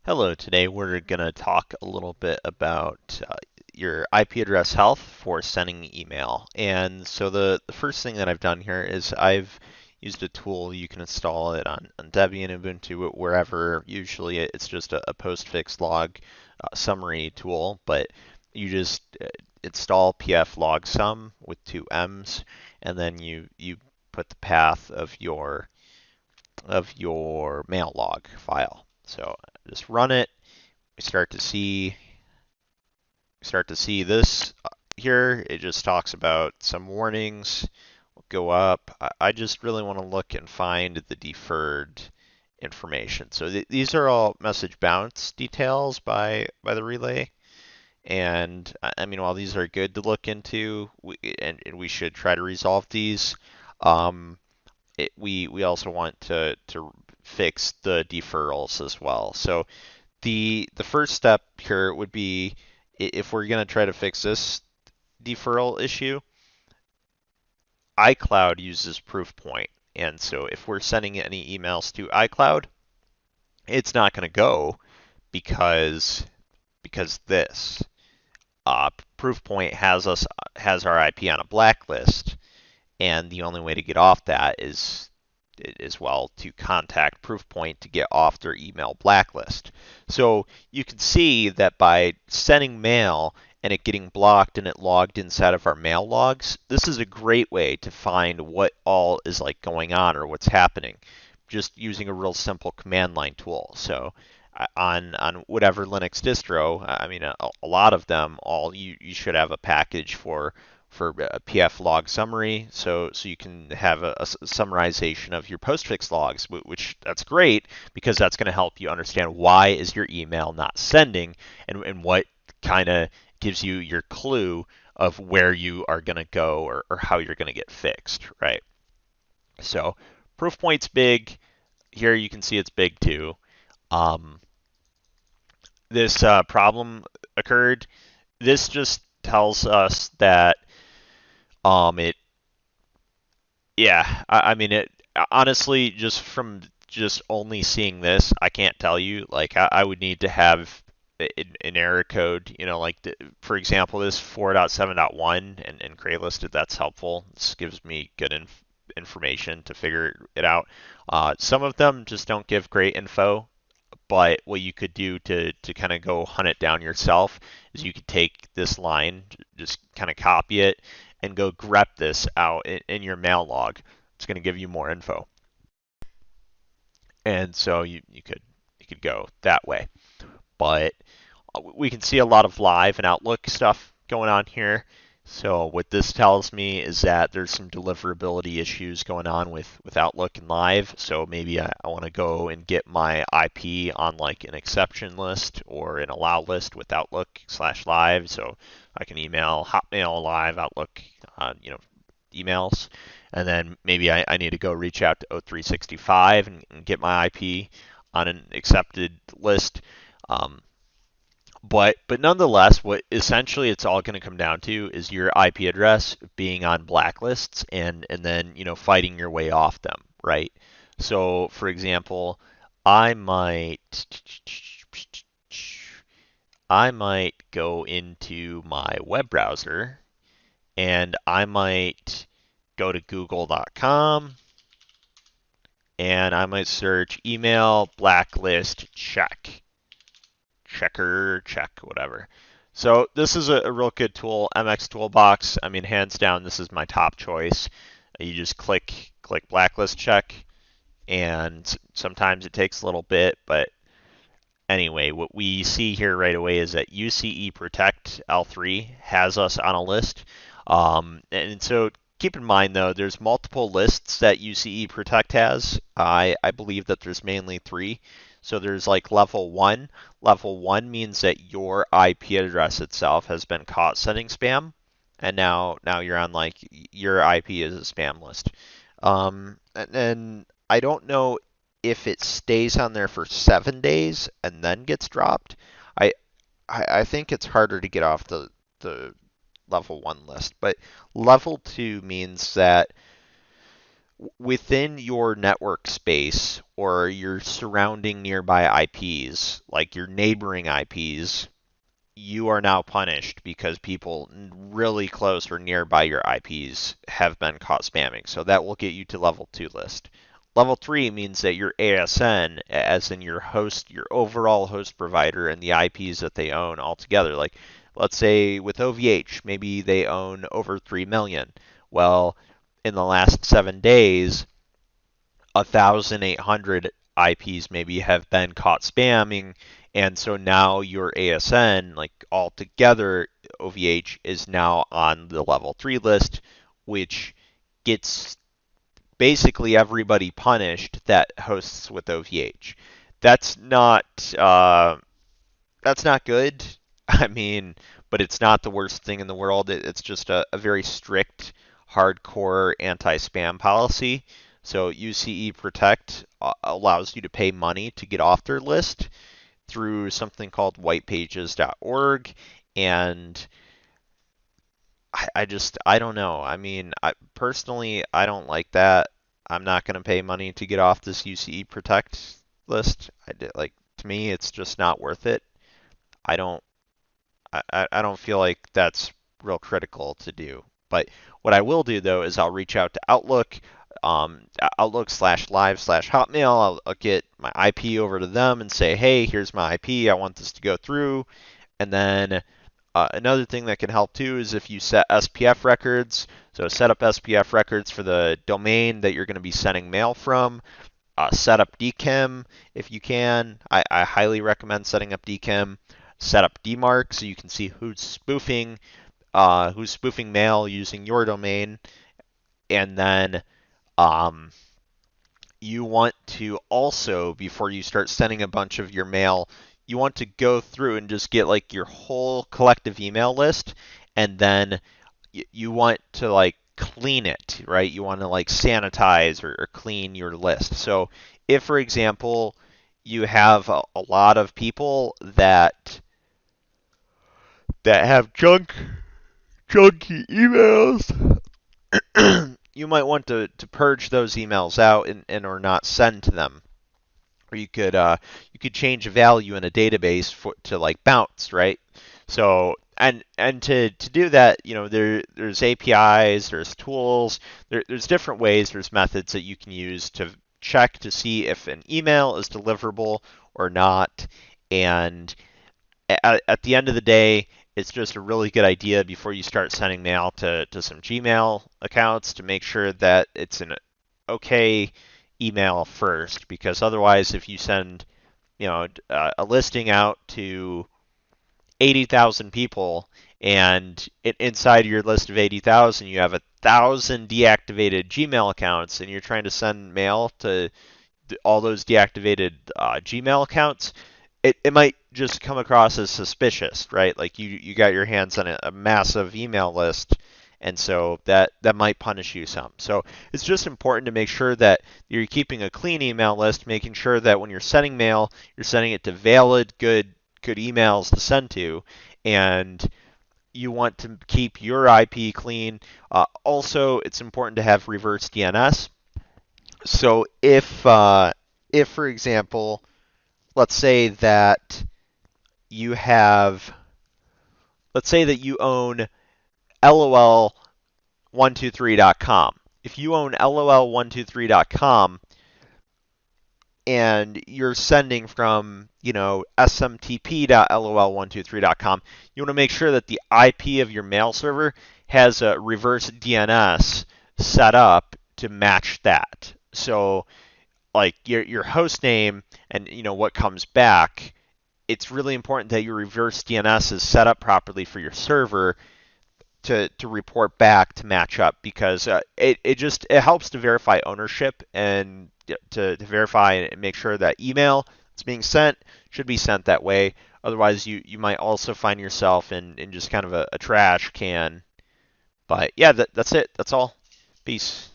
Hello, today we're going to talk a little bit about your IP address health for sending email. And so the first thing that I've done here is I've used a tool. You can install it on Debian, Ubuntu, wherever. Usually it's just a postfix log summary tool, but you just install pflogsumm with two M's, and then you put the path of your mail log file. So just run it. We start to see this here. It just talks about some warnings. We'll go up. I just really want to look and find the deferred information. So these are all message bounce details by the relay. And I mean, while these are good to look into, and we should try to resolve these, um, we also want to fix the deferrals as well. So the first step here would be if we're going to try to fix this deferral issue, iCloud uses Proofpoint. And so if we're sending any emails to iCloud, it's not going to go because this Proofpoint has our IP on a blacklist, and the only way to get off that is well to contact Proofpoint to get off their email blacklist. So you can see that by sending mail and it getting blocked and it logged inside of our mail logs, this is a great way to find what all is like going on or what's happening, just using a real simple command line tool. So on whatever Linux distro, I mean a lot of them, all you should have a package for a PF log summary, so you can have a summarization of your postfix logs, which that's great because that's going to help you understand why is your email not sending, and what kind of gives you your clue of where you are going to go or how you're going to get fixed, right? So Proofpoint's big. Here you can see it's big too. Um, this problem occurred. This just tells us that it yeah, I mean it honestly just from just only seeing this, I can't tell you. Like I would need to have an error code, like for example, this 4.7.1 and gray listed. That's helpful. This gives me good information to figure it out. Some of them just don't give great info, but what you could do to kind of go hunt it down yourself is you could take this line, just kind of copy it, and go grep this out in your mail log. It's going to give you more info. And so you could go that way. But we can see a lot of live and Outlook stuff going on here. So what this tells me is that there's some deliverability issues going on with Outlook and Live. So maybe I want to go and get my IP on like an exception list or an allow list with Outlook/Live, so I can email Hotmail, Live, Outlook, emails. And then maybe I need to go reach out to O365 and get my IP on an accepted list. But nonetheless, what essentially it's all going to come down to is your IP address being on blacklists and then fighting your way off them, right? So for example, I might I might go into my web browser and I might go to google.com and I might search email blacklist check, whatever. So this is a real good tool, MX Toolbox. I mean, hands down, this is my top choice. You just click blacklist check, and sometimes it takes a little bit, but anyway, what we see here right away is that UCE Protect L3 has us on a list. And so keep in mind, though, there's multiple lists that UCE Protect has. I believe that there's mainly three. So there's like level 1. Level 1 means that your IP address itself has been caught sending spam, and now you're on like your IP is a spam list. And I don't know if it stays on there for 7 days and then gets dropped. I I think it's harder to get off the level 1 list, but level 2 means that within your network space or your surrounding nearby IPs, like your neighboring IPs, you are now punished because people really close or nearby your IPs have been caught spamming. So that will get you to level 2 list. Level 3 means that your ASN, as in your host, your overall host provider and the IPs that they own altogether, like let's say with OVH, maybe they own over 3 million. Well, in the last 7 days, 1,800 IPs maybe have been caught spamming, and so now your ASN, like altogether, OVH is now on the level 3 list, which gets basically everybody punished that hosts with OVH. That's not that's not good. I mean, but it's not the worst thing in the world. It's just a very strict, hardcore anti-spam policy. So UCE Protect allows you to pay money to get off their list through something called whitepages.org. And I don't know. I mean, personally, I don't like that. I'm not going to pay money to get off this UCE Protect list. Like, to me, it's just not worth it. I don't I don't feel like that's real critical to do. But what I will do though is I'll reach out to Outlook, Outlook/live/Hotmail. I'll get my IP over to them and say, hey, here's my IP. I want this to go through. And then another thing that can help too is if you set SPF records. So set up SPF records for the domain that you're going to be sending mail from. Set up DKIM if you can. I highly recommend setting up DKIM. Set up DMARC so you can see who's spoofing mail using your domain. And then you want to also, before you start sending a bunch of your mail, you want to go through and just get like your whole collective email list, and then you want to like clean it, right? You want to like sanitize or clean your list. So if, for example, you have a lot of people that have junky emails, you might want to purge those emails out and or not send to them. Or you could change a value in a database to like bounce, right? So and to do that, you know, there's APIs, there's tools, there's different ways, there's methods that you can use to check to see if an email is deliverable or not. And at the end of the day, it's just a really good idea before you start sending mail to some Gmail accounts to make sure that it's an okay email first, because otherwise if you send, you know, a listing out to 80,000 people and inside your list of 80,000 you have 1,000 deactivated Gmail accounts and you're trying to send mail to all those deactivated Gmail accounts, it might just come across as suspicious, right? Like you got your hands on a massive email list, and so that might punish you some. So it's just important to make sure that you're keeping a clean email list, making sure that when you're sending mail, you're sending it to valid, good emails to send to, and you want to keep your IP clean. Also, it's important to have reverse DNS. So if for example, let's say that you own LOL123.com. If you own LOL123.com and you're sending from, you know, smtp.lol123.com, you want to make sure that the IP of your mail server has a reverse DNS set up to match that. So like your host name and, you know, what comes back, it's really important that your reverse DNS is set up properly for your server to report back to match up, because it helps to verify ownership and to verify and make sure that email that's being sent should be sent that way. Otherwise, you might also find yourself in just kind of a trash can. But yeah, that's it. That's all. Peace.